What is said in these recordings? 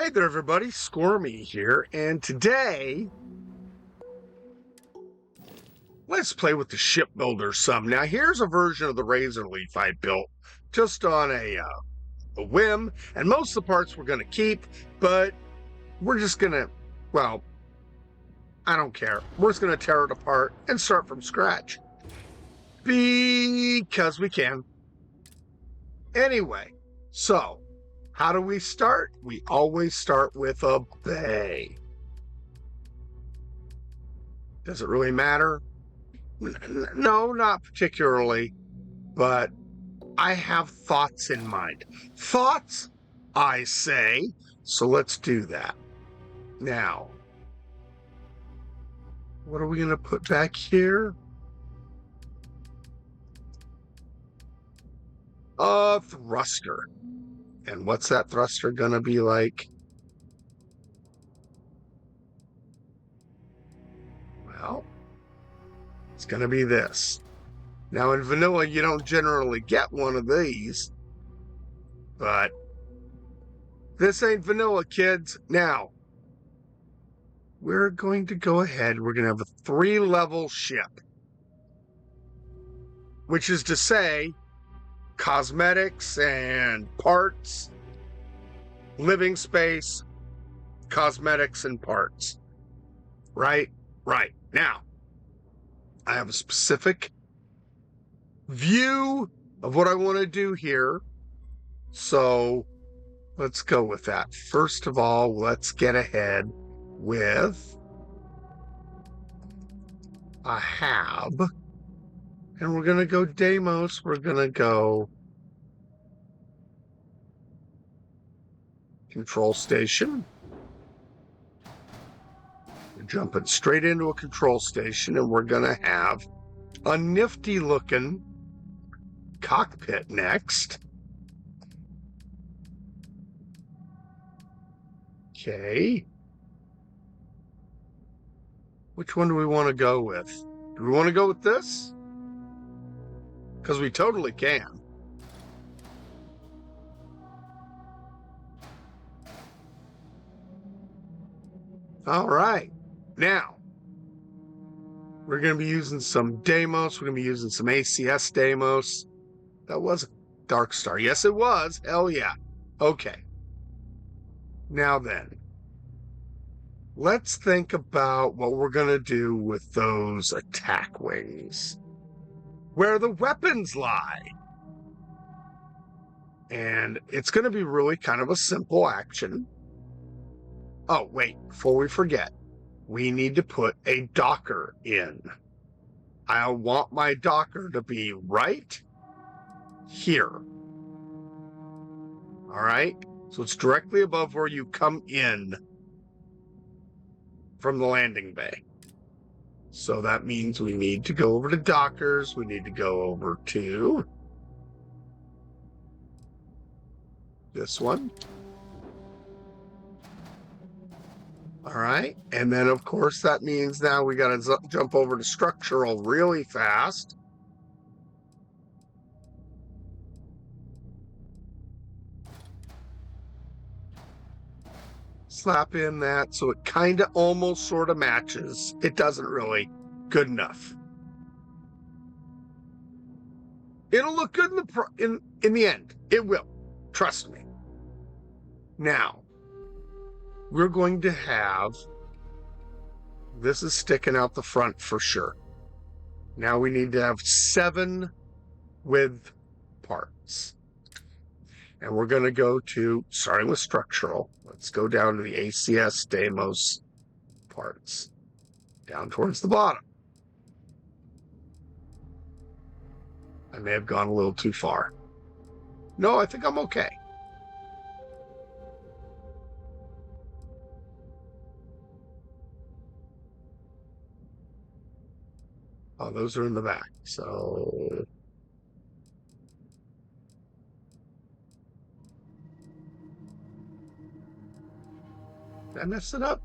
Hey there, everybody. Scormey here, and today let's play with the Shipbuilder some. Now, here's a version of the Razor Leaf I built just on a whim, and most of the parts we're going to keep, but we're just going to, well, I don't care. We're just going to tear it apart and start from scratch because we can. Anyway, so how do we start? We always start with a bay. Does it really matter? No, not particularly, but I have thoughts in mind. Thoughts, I say. So let's do that. Now, what are we going to put back here? A thruster. And what's that thruster going to be like? Well, it's going to be this. Now, in vanilla, you don't generally get one of these, but this ain't vanilla, kids. Now, we're going to go ahead. We're going to have a 3-level ship, which is to say, cosmetics and parts, living space, cosmetics and parts. Right? Right. Now, I have a specific view of what I want to do here. So let's go with that. First of all, let's get ahead with a hab. And we're going to go Deimos. We're going to go control station. We're jumping straight into a control station, and we're going to have a nifty looking cockpit next. Okay. Which one do we want to go with? Do we want to go with this? Because we totally can. All right. Now, we're going to be using some Deimos. We're going to be using some ACS Deimos. That was a Dark Star. Yes, it was. Hell yeah. Okay. Now then, let's think about what we're going to do with those attack wings. Where the weapons lie. And it's going to be really kind of a simple action. Oh, wait, before we forget, we need to put a docker in. I want my docker to be right here. All right? So it's directly above where you come in from the landing bay. So that means we need to go over to dockers. We need to go over to this one. All right. And then, of course, that means now we got to jump over to structural really fast. Slap in that so it kind of almost sort of matches. It doesn't really. Good enough. It'll look good in the end. It will. Trust me. Now, we're going to have, this is sticking out the front for sure. Now we need to have 7 with parts. And we're going to go to, starting with structural, let's go down to the ACS Deimos parts. Down towards the bottom. I may have gone a little too far. No, I think I'm okay. Oh, those are in the back, so... Did I mess it up?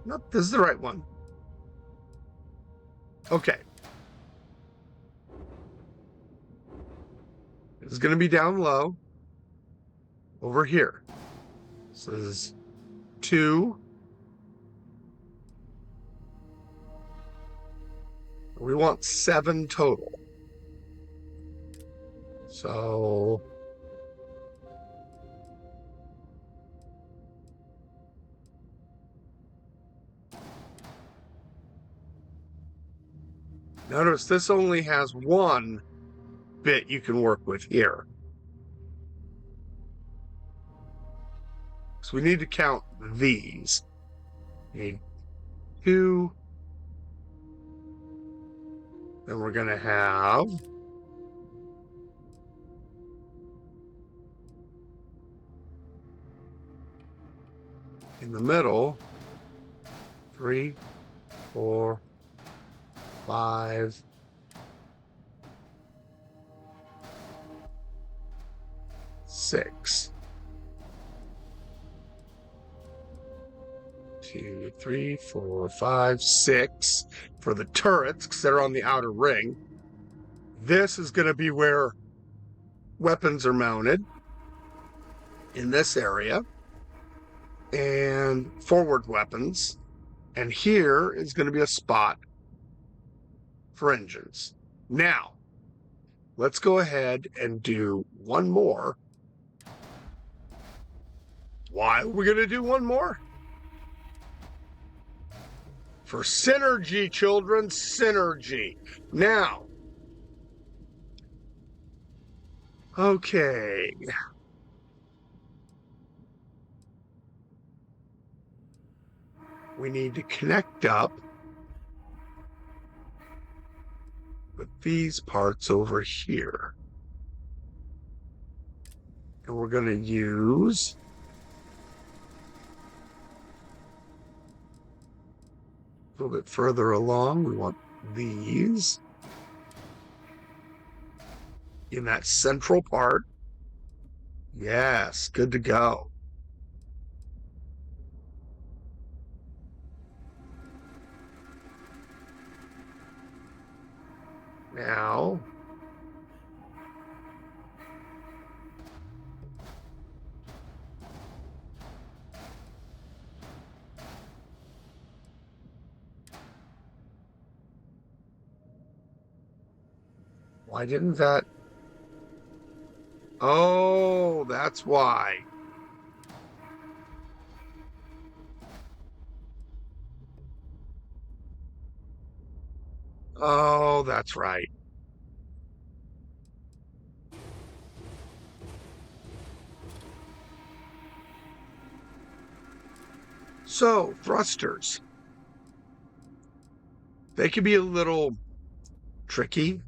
Nope, this is the right one. Okay. is going to be down low over here. So this is 2. We want 7 total. So notice this only has 1 bit you can work with here. So we need to count these. We need 2. Then we're going to have in the middle 3, 4, 5, 6. 2, 3, 4, 5, 6 for the turrets because they're on the outer ring. This is going to be where weapons are mounted in this area, and forward weapons. And here is going to be a spot for engines. Now, let's go ahead and do one more. Why are we going to do one more? For synergy, children, synergy. Now, okay. We need to connect up with these parts over here. And we're going to use a little bit further along. We want these in that central part. Yes, good to go. Now, why didn't that? Oh, that's why. Oh, that's right. So, thrusters. They can be a little tricky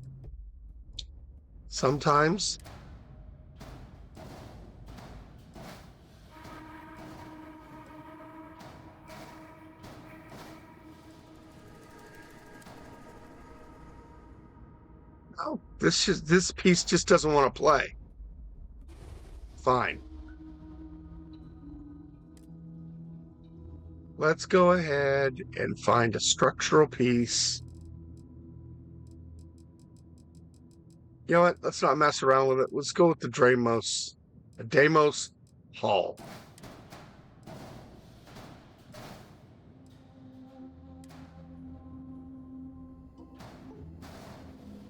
sometimes. Oh, this piece just doesn't want to play. Fine. Let's go ahead and find a structural piece. You know what? Let's not mess around with it. Let's go with the Deimos hull.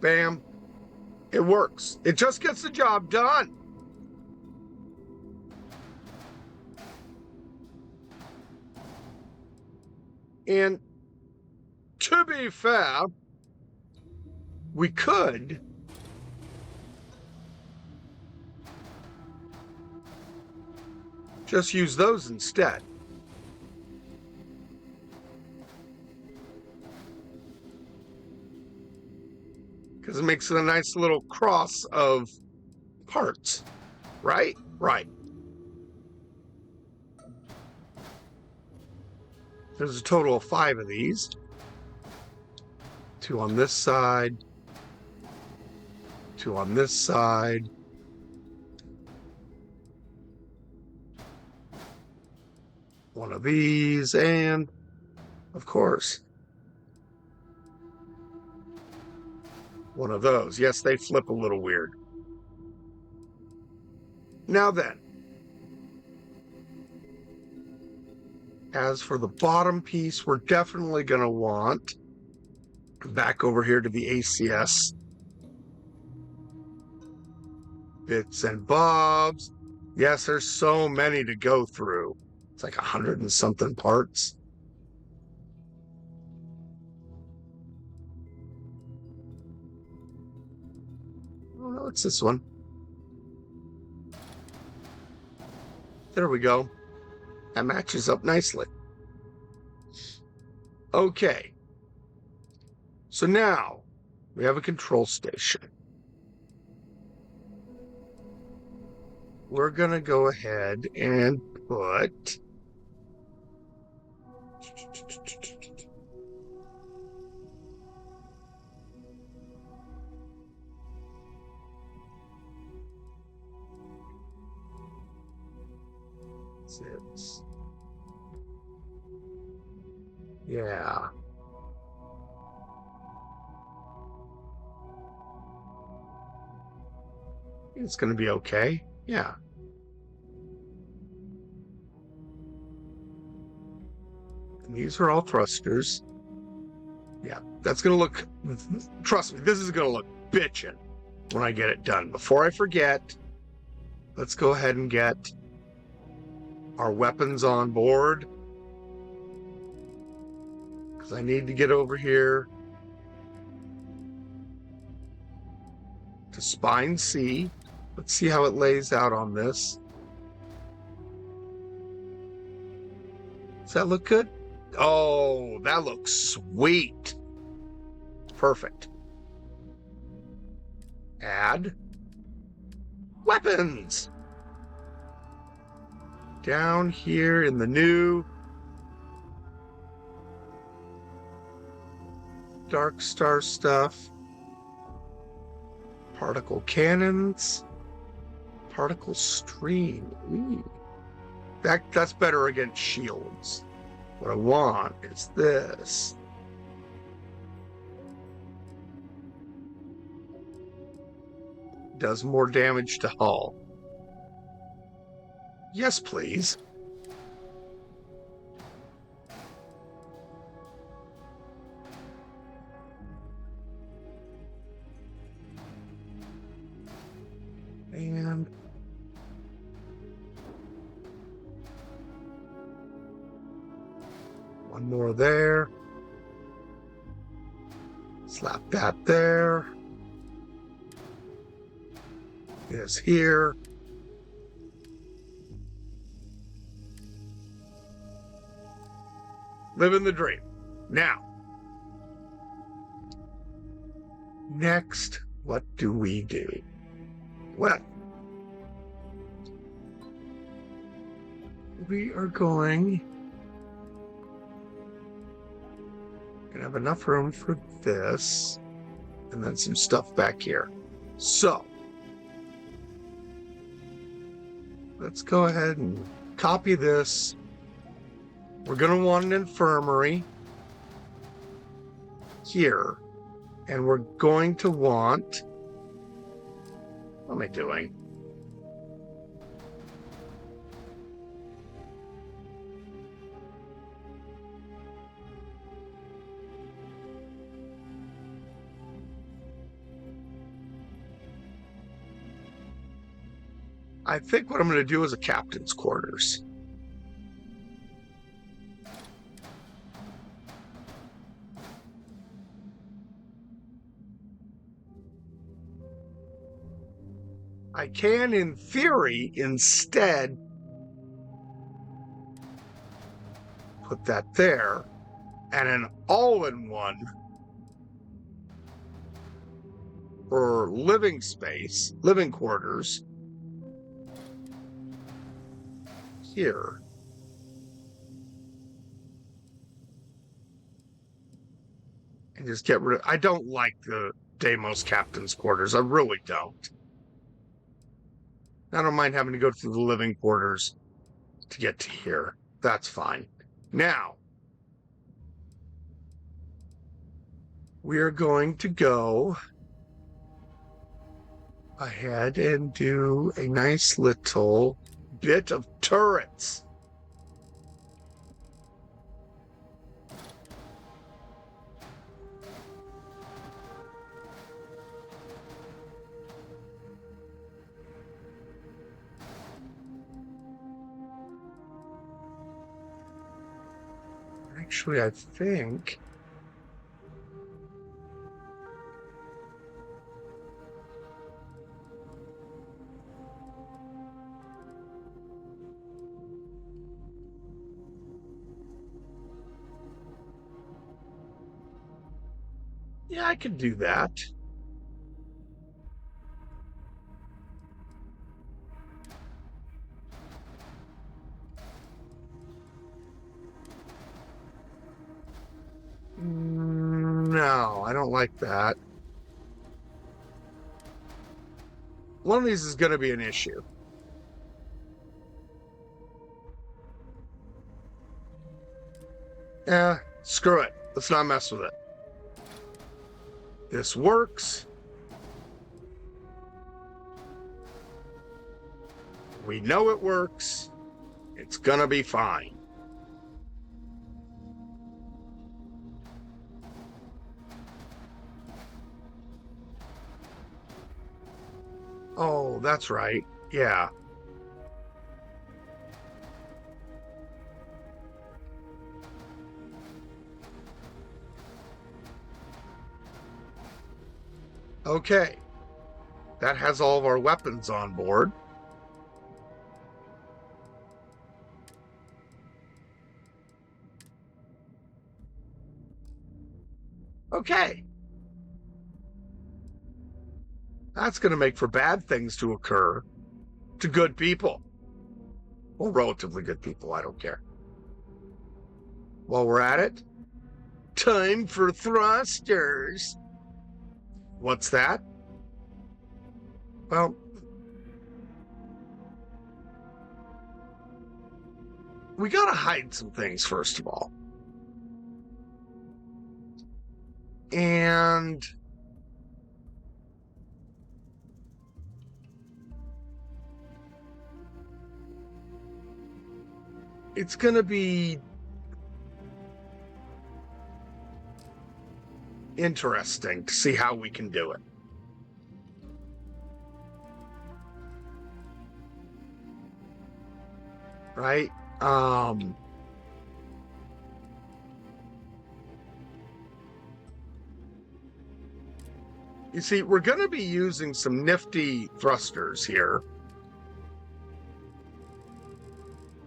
Bam. It works. It just gets the job done. And to be fair, we could just use those instead. Because it makes it a nice little cross of parts, right? Right. There's a total of 5 of these. 2 on this side. 2 on this side. One of these, and of course, one of those. Yes, they flip a little weird. Now then, as for the bottom piece, we're definitely going to want back over here to the ACS bits and bobs. Yes, there's so many to go through. It's like 100 and something parts. Oh no, it's this one. There we go. That matches up nicely. Okay. So now we have a control station. We're going to go ahead and put six. Yeah. It's going to be okay. Yeah. And these are all thrusters. Yeah, that's going to look, trust me, this is going to look bitchin' when I get it done. Before I forget, let's go ahead and get our weapons on board. Because I need to get over here to Spine C. Let's see how it lays out on this. Does that look good? Oh, that looks sweet. Perfect. Add weapons. Down here in the new Dark Star stuff. Particle cannons. Particle stream. Ooh. That's better against shields. What I want is this. Does more damage to hull. Yes, please. And one more there. Slap that there. Is here. Living the dream. Now, next, what do we do? Well, we are going to have enough room for this and then some stuff back here. So let's go ahead and copy this. We're going to want an infirmary here, and we're going to want, what am I doing? I think what I'm going to do is a captain's quarters. I can, in theory, instead put that there, and an all-in-one for living space, living quarters, here. And just get rid of, I don't like the Deimos captain's quarters. I really don't. I don't mind having to go through the living quarters to get to here. That's fine. Now, we are going to go ahead and do a nice little bit of turrets. Actually, I think yeah, I could do that. No, I don't like that. One of these is going to be an issue. Yeah, screw it. Let's not mess with it. This works. We know it works. It's going to be fine. Oh, that's right. Yeah. Okay. That has all of our weapons on board. Okay. That's going to make for bad things to occur to good people. Well, relatively good people. I don't care. While we're at it, time for thrusters. What's that? Well, we gotta hide some things, first of all. And it's gonna be interesting to see how we can do it. Right? You see, we're going to be using some nifty thrusters here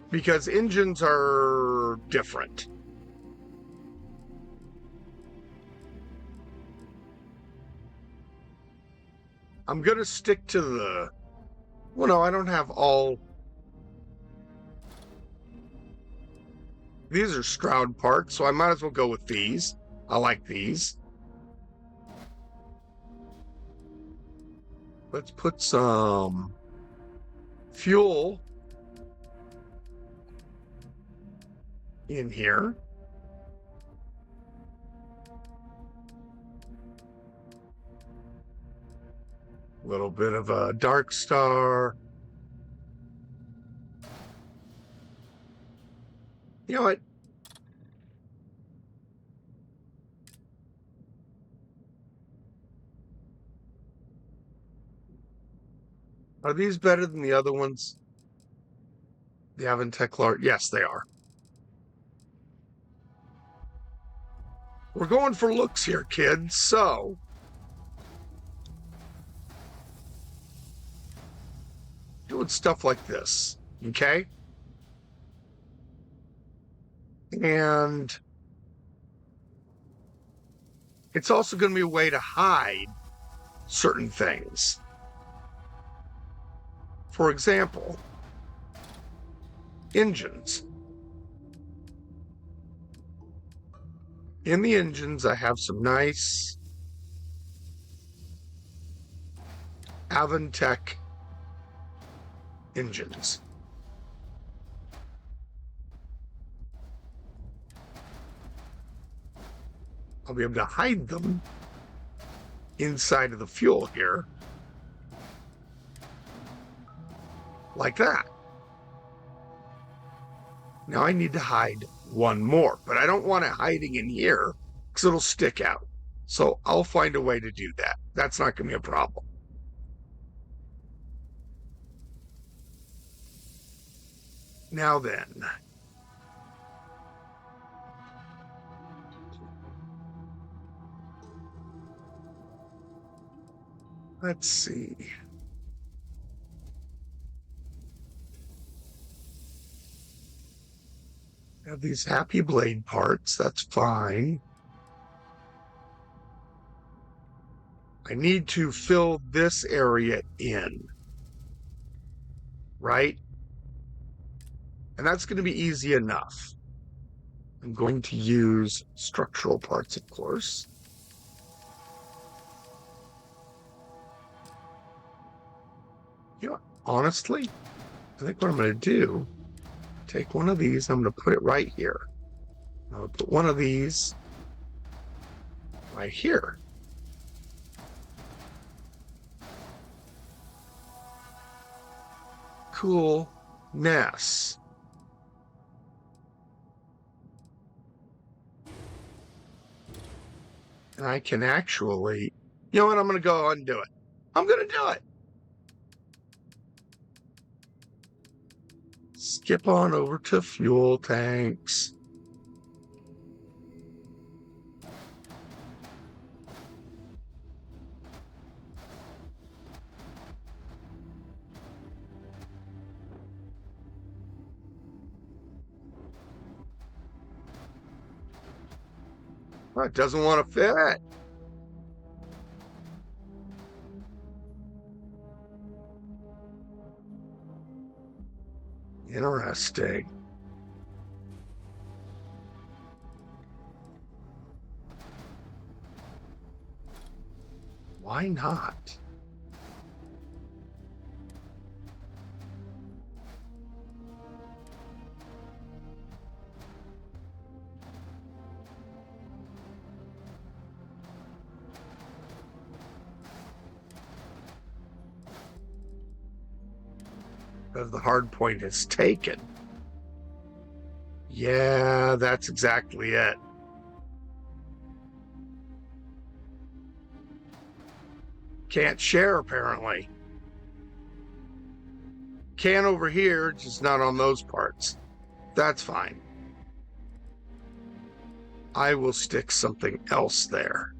because engines are different. I'm going to stick to the... Well, no, I don't have all... These are Stroud parts, so I might as well go with these. I like these. Let's put some fuel in here. A little bit of a dark star. You know what? Are these better than the other ones? The Aventeclar? Yes, they are. We're going for looks here, kids, so... doing stuff like this, okay? And it's also going to be a way to hide certain things. For example, engines. In the engines, I have some nice Aventec engines. I'll be able to hide them inside of the fuel here. like that. Now I need to hide one more, but I don't want it hiding in here because it'll stick out. So I'll find a way to do that. That's not going to be a problem. Now then, let's see. I have these happy blade parts. That's fine. I need to fill this area in, right? And that's going to be easy enough. I'm going to use structural parts, of course. You know, honestly, I think what I'm going to do, take one of these, I'm going to put it right here. I'll put one of these right here. Coolness. And I can actually, you know what, I'm going to go undo it. I'm going to do it. Skip on over to fuel tanks. Oh, it doesn't want to fit. Interesting. Why not? Because the hard point is taken. Yeah, that's exactly it. Can't share, apparently. Can over here, just not on those parts. That's fine. I will stick something else there.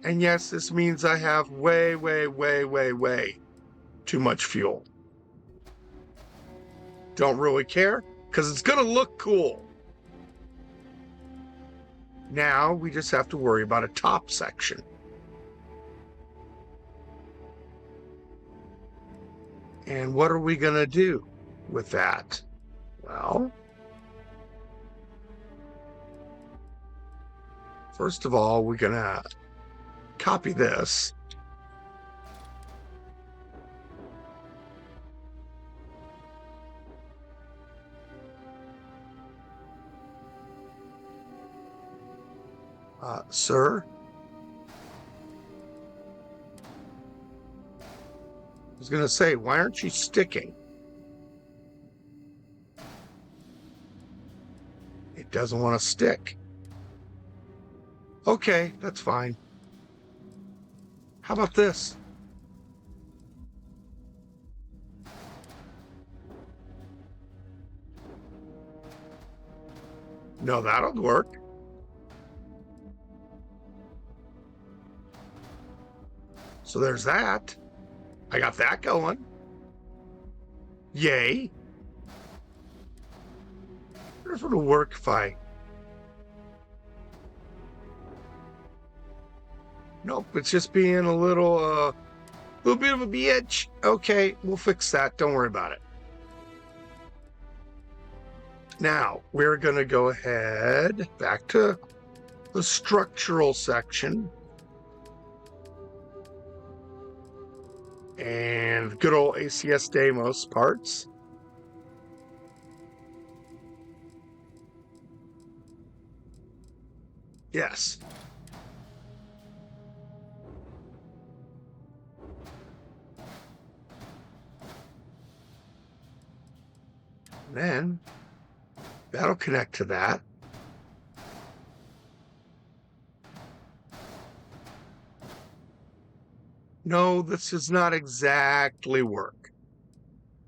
And yes, this means I have way too much fuel. Don't really care, because it's going to look cool. Now we just have to worry about a top section. And what are we going to do with that? Well, first of all, we're going to copy this. Sir? I was going to say, why aren't you sticking? It doesn't want to stick. Okay, that's fine. How about this? No, that'll work. So there's that. I got that going. Yay. I wonder if it'll work if I... Nope, it's just being a little bit of a bitch. Okay, we'll fix that. Don't worry about it. Now, we're going to go ahead back to the structural section, and good old ACS Deimos parts. Yes. Then that'll connect to that. No, this does not exactly work,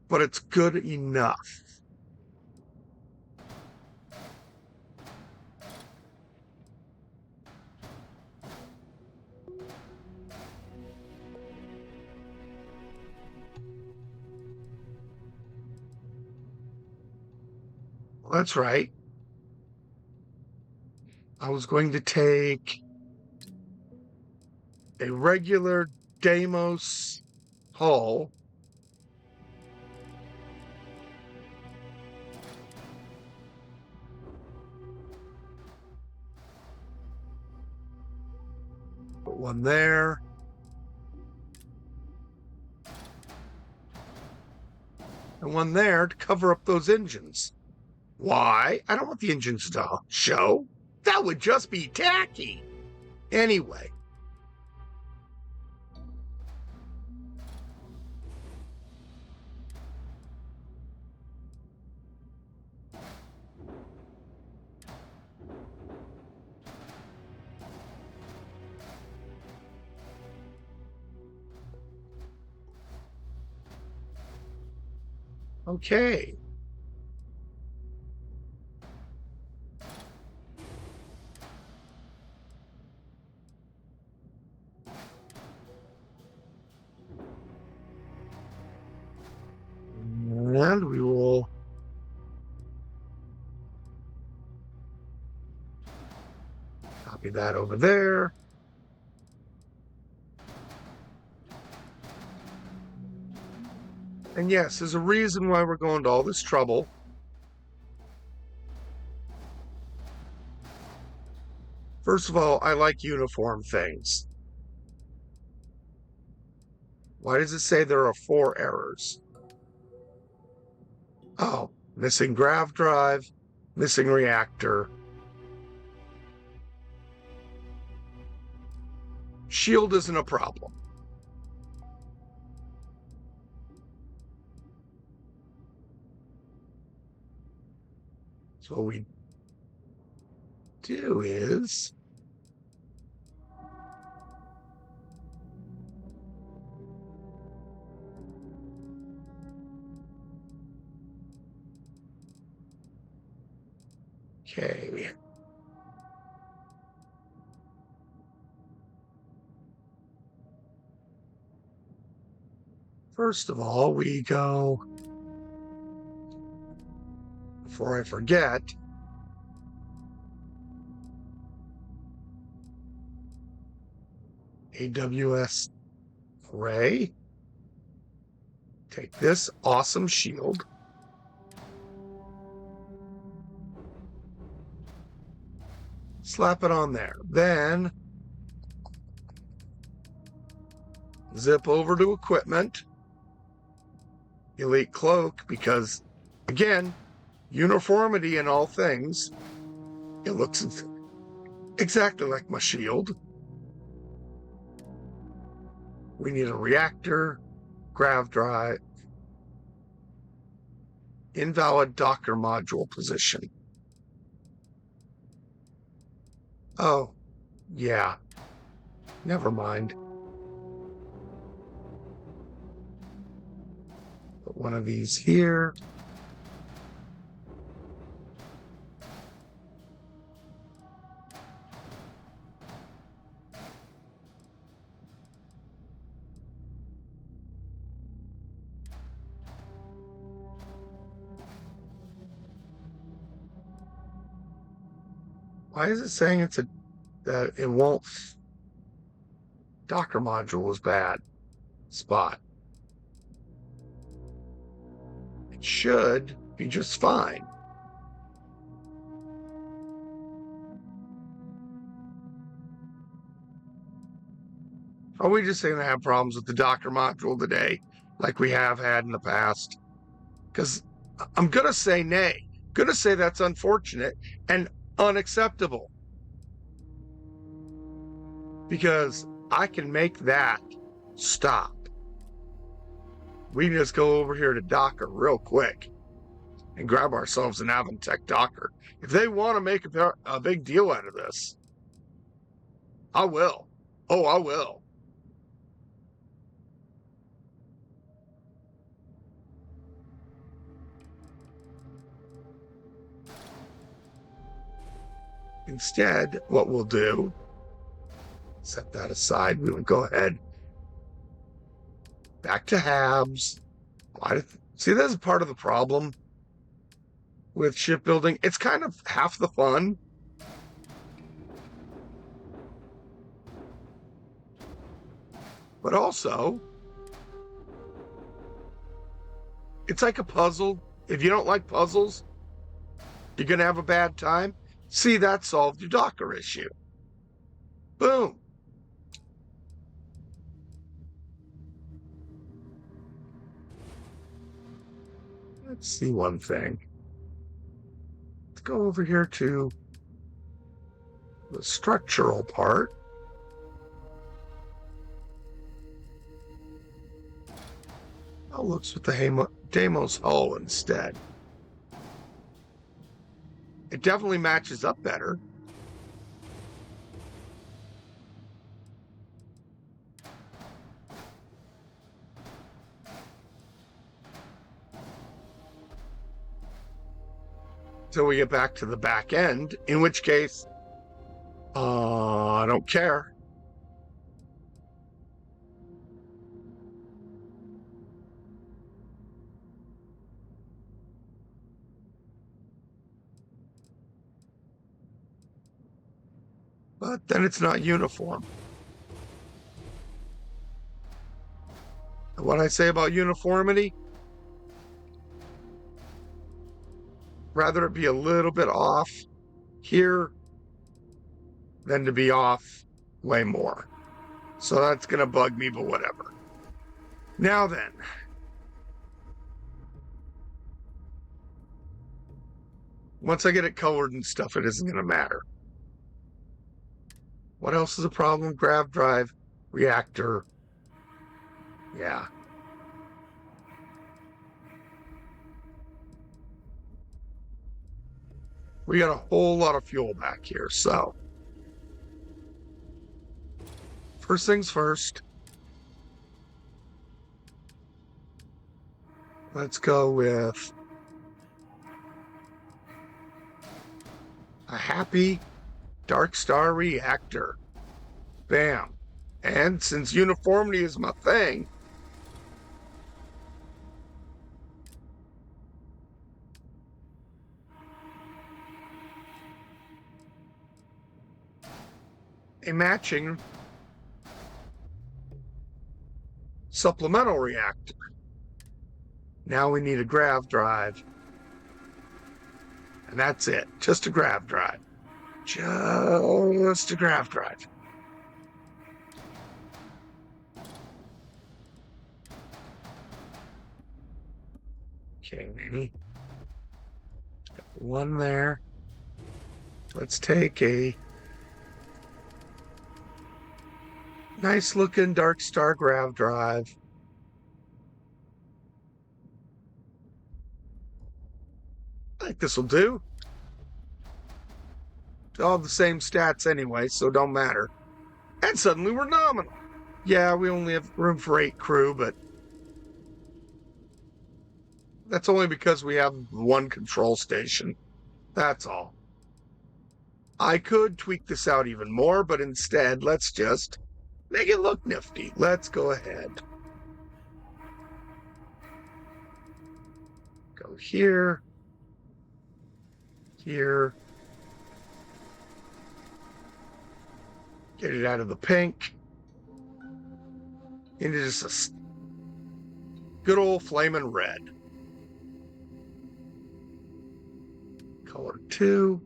but it's good enough. Well, that's right. I was going to take a regular Deimos hull, put one there, and one there to cover up those engines. Why? I don't want the engines to show. That would just be tacky. Anyway. Okay. And we will copy that over there. And yes, there's a reason why we're going to all this trouble. First of all, I like uniform things. Why does it say there are 4 errors? Oh, missing grav drive, missing reactor. Shield isn't a problem. So what we do is okay. First of all, we go, before I forget, AWS array. Take this awesome shield. Slap it on there. Then zip over to equipment. Elite cloak, because again, uniformity in all things. It looks exactly like my shield. We need a reactor, grav drive, invalid Docker module position. Oh, yeah. Never mind. Put one of these here. Why is it saying that it won't? Docker module is bad. Spot. It should be just fine. Are we just going to have problems with the Docker module today, like we have had in the past? Because I'm going to say nay. Going to say that's unfortunate and unacceptable. Because I can make that stop. We can just go over here to Docker real quick and grab ourselves an Avantech Docker. If they want to make a big deal out of this, I will. Oh, I will. Instead, what we'll do, set that aside. We will go ahead back to Habs. See, that's part of the problem with shipbuilding. It's kind of half the fun. But also, it's like a puzzle. If you don't like puzzles, you're going to have a bad time. See, that solved your Docker issue. Boom. Let's see one thing. Let's go over here to the structural part. I'll look with the Deimos hull instead. It definitely matches up better. Till we get back to the back end, in which case, I don't care. But then it's not uniform. And what I say about uniformity, rather it be a little bit off here than to be off way more. So that's going to bug me, but whatever. Now then, once I get it colored and stuff, it isn't going to matter. What else is a problem? Grav drive, reactor. Yeah. We got a whole lot of fuel back here, so. First things first. Let's go with a happy Dark Star reactor. Bam. And since uniformity is my thing, a matching supplemental reactor. Now we need a grav drive. And that's it. Just a grav drive. Just a grav drive. Okay. Got one there. Let's take a nice looking Dark Star grav drive. I think this will do. All the same stats anyway, so don't matter. And suddenly we're nominal. Yeah, we only have room for 8 crew, but that's only because we have one control station. That's all. I could tweak this out even more, but instead, let's just make it look nifty. Let's go ahead. Go here. Here. Get it out of the pink. Into just a good old flaming red. Color 2.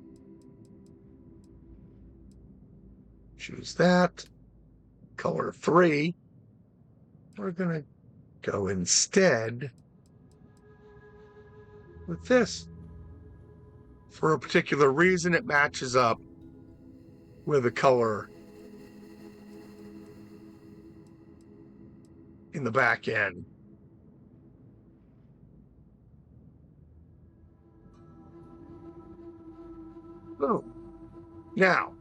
Choose that. color 3. We're going to go instead with this. For a particular reason, it matches up with a color in the back end. Boom. Now,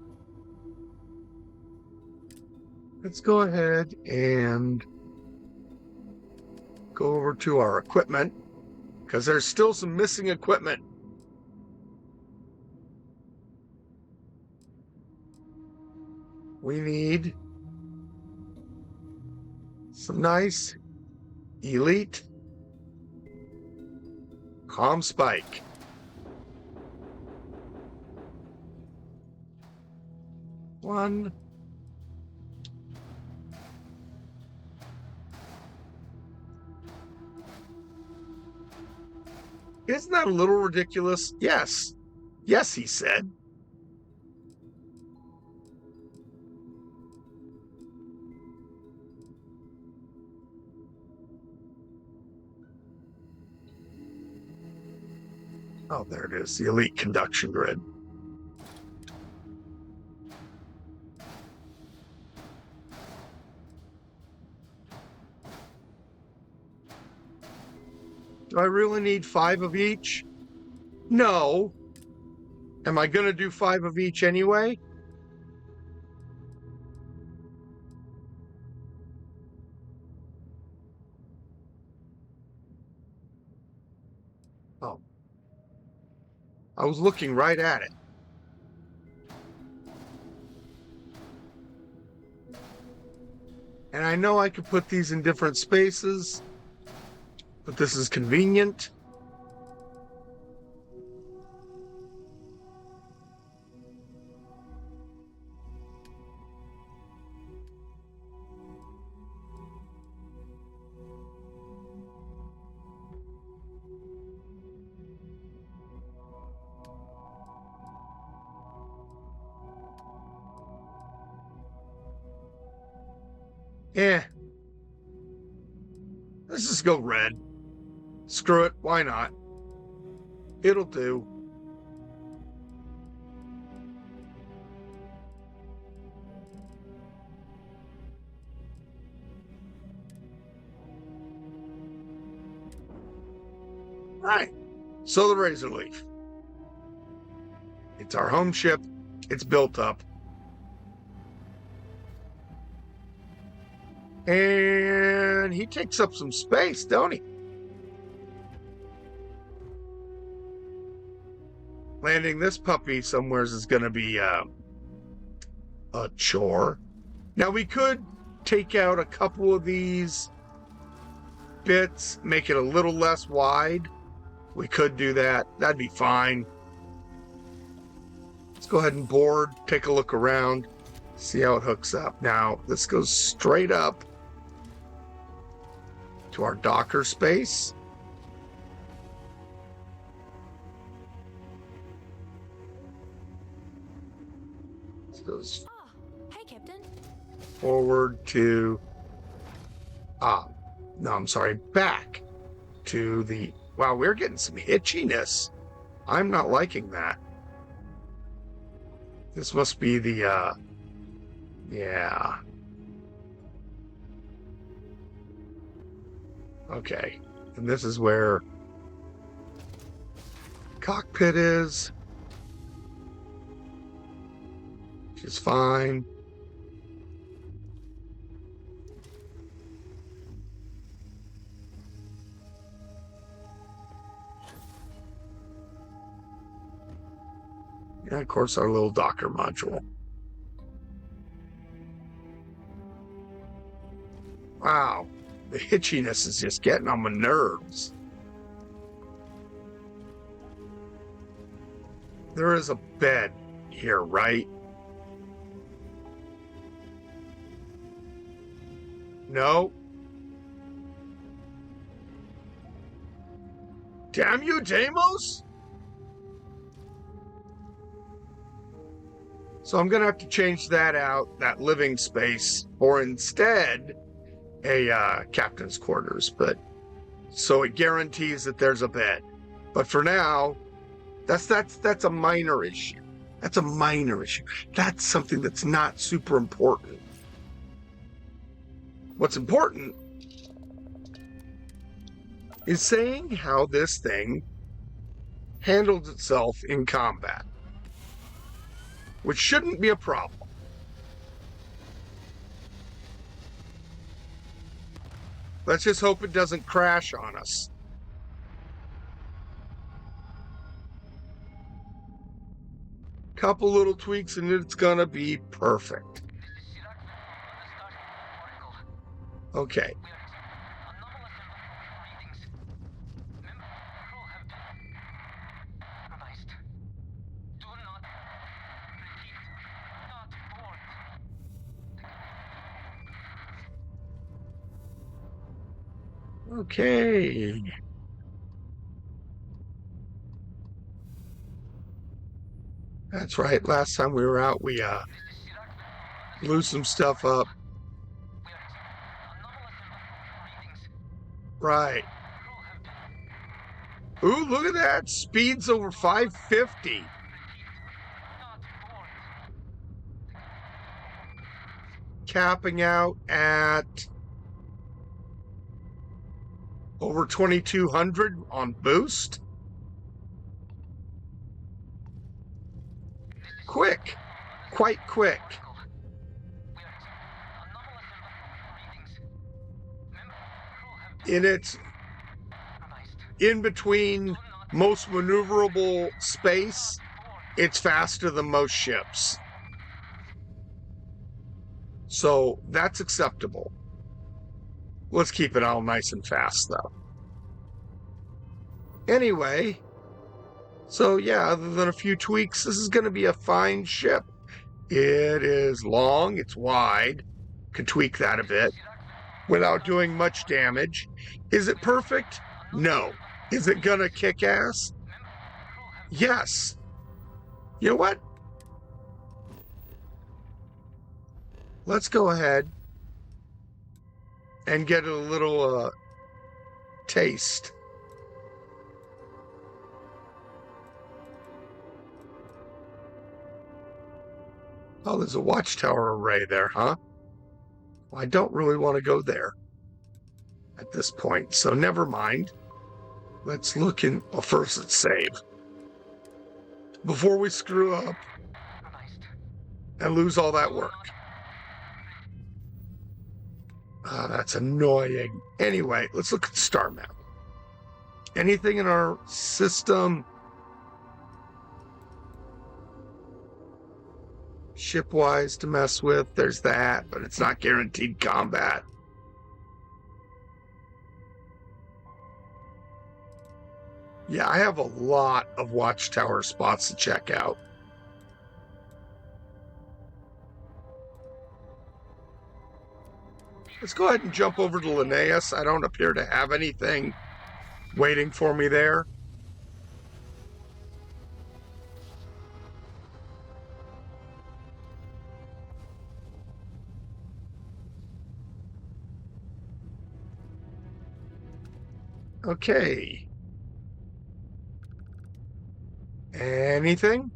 let's go ahead and go over to our equipment, because there's still some missing equipment. We need some nice elite comm spike. One. Isn't that a little ridiculous? Yes. Yes, he said. Oh, there it is, the elite conduction grid. Do I really need 5 of each? No. Am I going to do 5 of each anyway? Oh. I was looking right at it. And I know I could put these in different spaces, but this is convenient. Yeah. Let's just go red. Screw it. Why not? It'll do. All right. So the Razor Leaf. It's our home ship. It's built up. And he takes up some space, don't he? Landing this puppy somewhere is going to be a chore. Now, we could take out a couple of these bits, make it a little less wide. We could do that. That'd be fine. Let's go ahead and board, take a look around, see how it hooks up. Now, this goes straight up to our docker space. This goes hey, Captain. forward to no, I'm sorry, back to the wow, we're getting some hitchiness. I'm not liking that. This must be the yeah. Okay. And this is where cockpit is. Which is fine. And of course our little Docker module. Wow. The hitchiness is just getting on my nerves. There is a bed here, right? No. Damn you, Deimos! So I'm going to have to change that out, that living space, or instead a captain's quarters. But so it guarantees that there's a bed. But for now, that's a minor issue. That's a minor issue. That's something that's not super important. What's important is saying how this thing handles itself in combat, which shouldn't be a problem. Let's just hope it doesn't crash on us. Couple little tweaks and it's gonna be perfect. Okay. Okay. That's right. Last time we were out, we blew some stuff up. Right. Ooh, look at that. Speed's over 550. Capping out at over 2200 on boost. Quick. Quite quick. And it's in between most maneuverable space. It's faster than most ships. So that's acceptable. Let's keep it all nice and fast, though. Anyway, so yeah, other than a few tweaks, this is going to be a fine ship. It is long, it's wide. Could tweak that a bit without doing much damage. Is it perfect? No. Is it going to kick ass? Yes. You know what? Let's go ahead and get a little taste. Oh, there's a watchtower array there, huh? Well, I don't really want to go there at this point, so never mind. Let's look in. Well, first, let's save before we screw up and lose all that work. That's annoying. Anyway, let's look at the star map. Anything in our system ship-wise to mess with? There's that, but it's not guaranteed combat. Yeah, I have a lot of watchtower spots to check out. Let's go ahead and jump over to Linnaeus. I don't appear to have anything waiting for me there. Okay. Anything?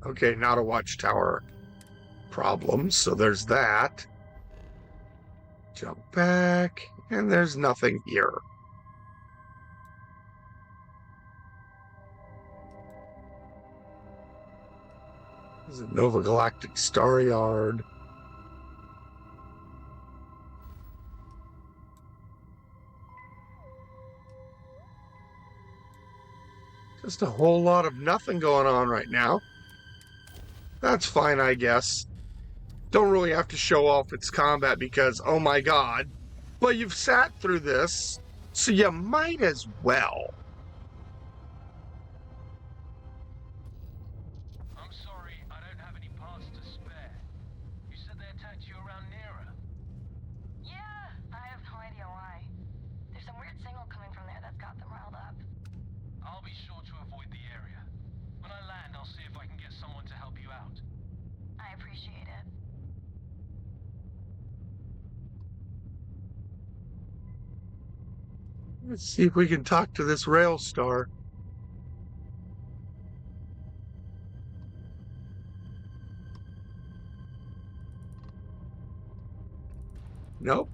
Okay, not a watchtower problem, so there's that. Jump back, and there's nothing here. This is a Nova Galactic Star Yard. Just a whole lot of nothing going on right now. That's fine, I guess. Don't really have to show off its combat because, oh my god. But you've sat through this, so you might as well. I'm sorry, I don't have any parts to spare. You said they attacked you around Nera. Yeah, I have no idea why. There's some weird signal coming from there that's got them riled up. I'll be sure to avoid the area. When I land, I'll see if I can get someone to help you out. I appreciate it. Let's see if we can talk to this rail star. Nope.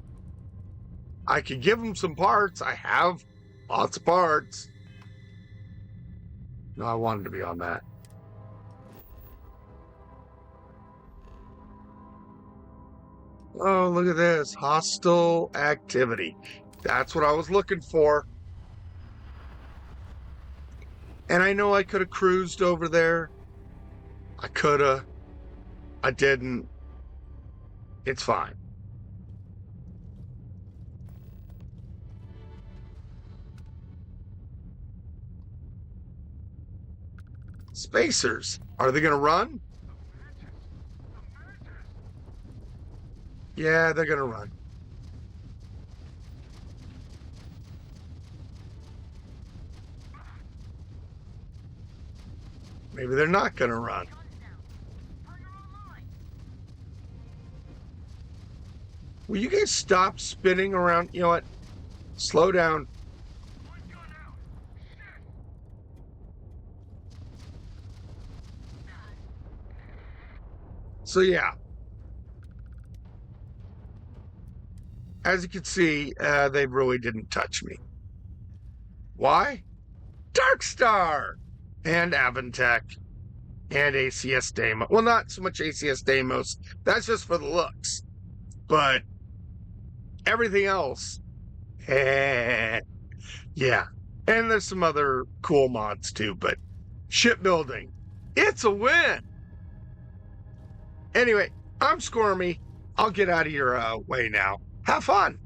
I could give him some parts. I have lots of parts. No, I wanted to be on that. Oh, look at this. Hostile activity. That's what I was looking for. And I know I could have cruised over there. I could have. I didn't. It's fine. Spacers. Are they going to run? Yeah, they're going to run. Maybe they're not going to run. Will you guys stop spinning around? You know what? Slow down. So yeah, as you can see, they really didn't touch me. Why? Darkstar and Avantech and ACS Deimos. Well, not so much ACS Deimos. That's just for the looks. But everything else, yeah. And there's some other cool mods too. But shipbuilding, it's a win. Anyway, I'm Scormey. I'll get out of your way now. Have fun.